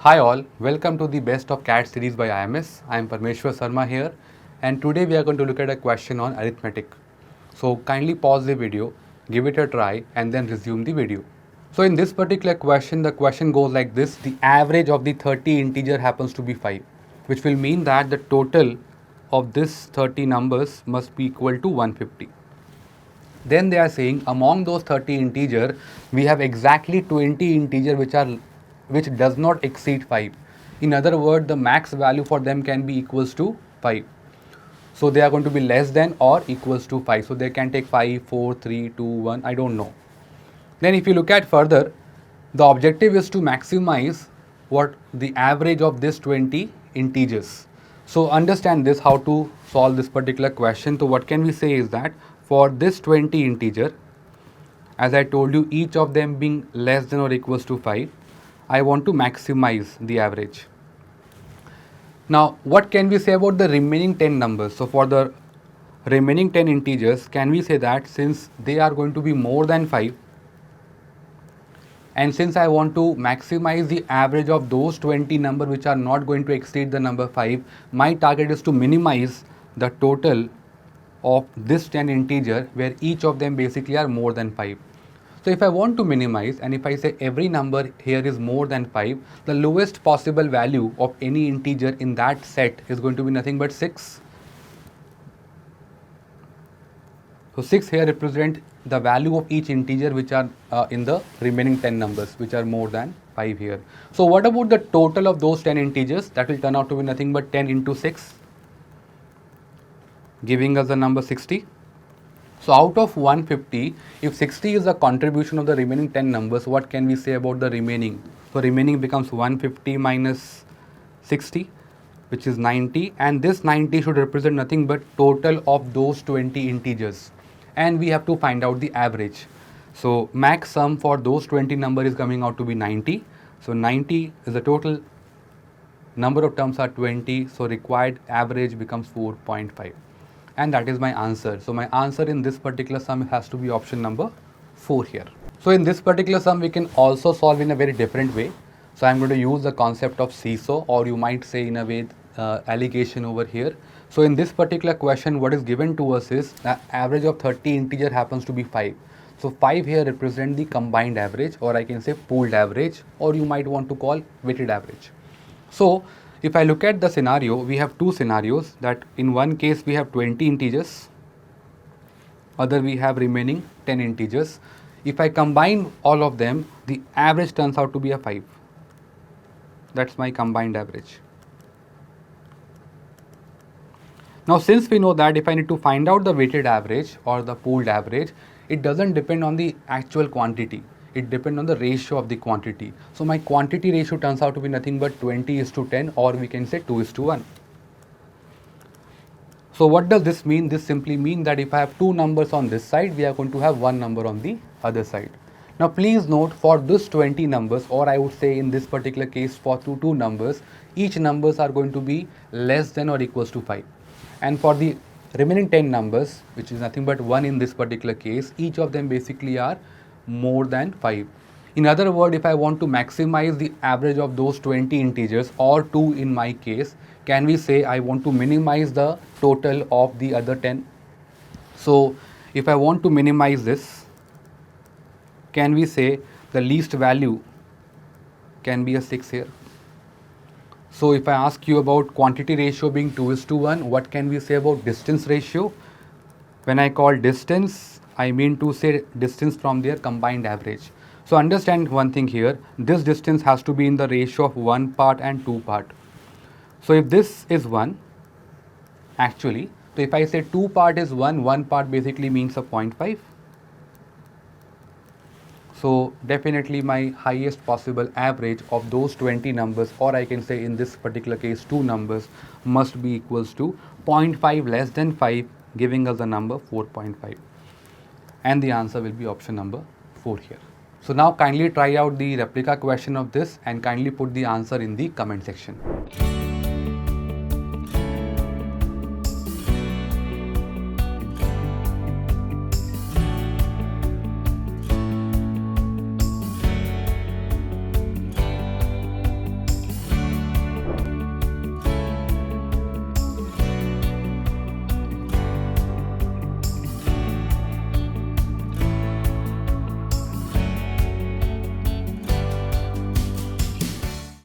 Hi all, welcome to the Best of CAT series by IMS. I am Parmeshwar Sharma here, and today we are going to look at a question on arithmetic. So kindly pause the video, give it a try and then resume the video. So in this particular question, the question goes like this: the average of the 30 integer happens to be 5, which will mean that the total of this 30 numbers must be equal to 150. Then they are saying among those 30 integer, we have exactly 20 integer which does not exceed 5. In other words, the max value for them can be equals to 5. So they are going to be less than or equals to 5. So they can take 5, 4, 3, 2, 1, I don't know. Then if you look at further, the objective is to maximize what the average of this 20 integers. So understand this, how to solve this particular question. So what can we say is that for this 20 integer, as I told you, each of them being less than or equals to 5, I want to maximize the average. Now what can we say about the remaining 10 numbers? So for the remaining 10 integers, can we say that since they are going to be more than 5, and since I want to maximize the average of those 20 numbers which are not going to exceed the number 5, my target is to minimize the total of this 10 integer where each of them basically are more than 5. So if I want to minimize, and if I say every number here is more than 5, the lowest possible value of any integer in that set is going to be nothing but 6. So 6 here represent the value of each integer which are in the remaining 10 numbers which are more than 5 here. So what about the total of those 10 integers? That will turn out to be nothing but 10 into 6, giving us the number 60. So out of 150, if 60 is the contribution of the remaining 10 numbers, what can we say about the remaining? So remaining becomes 150 minus 60, which is 90, and this 90 should represent nothing but total of those 20 integers, and we have to find out the average. So max sum for those 20 number is coming out to be 90. So 90 is the total number of terms are 20, so required average becomes 4.5, and that is my answer. So my answer in this particular sum has to be option number 4 here. So in this particular sum we can also solve in a very different way. So I'm going to use the concept of seesaw, or you might say in a way allegation over here. So in this particular question, what is given to us is the average of 30 integer happens to be 5. So 5 here represent the combined average, or I can say pooled average, or you might want to call weighted average. So if I look at the scenario, we have two scenarios, that in one case we have 20 integers, other we have remaining 10 integers. If I combine all of them, the average turns out to be a 5. That's my combined average. Now since we know that if I need to find out the weighted average or the pooled average, it doesn't depend on the actual quantity. It depends on the ratio of the quantity. So my quantity ratio turns out to be nothing but 20:10, or we can say 2:1. So what does this mean? This simply means that if I have two numbers on this side, we are going to have one number on the other side. Now please note, for this 20 numbers, or I would say in this particular case for two numbers, each numbers are going to be less than or equals to 5. And for the remaining 10 numbers, which is nothing but 1 in this particular case, each of them basically are more than 5. In other words, if I want to maximize the average of those 20 integers, or 2 in my case, can we say I want to minimize the total of the other 10? So if I want to minimize this, can we say the least value can be a 6 here? So if I ask you about quantity ratio being 2:1, what can we say about distance ratio? When I call distance, I mean to say distance from their combined average. So understand one thing here, this distance has to be in the ratio of 1 part and 2 part. So if this is 1, actually, so if I say 2 part is 1, 1 part basically means a 0.5. So definitely my highest possible average of those 20 numbers, or I can say in this particular case 2 numbers, must be equals to 0.5 less than 5, giving us the number 4.5. And the answer will be option number 4 here. So now kindly try out the replica question of this and kindly put the answer in the comment section.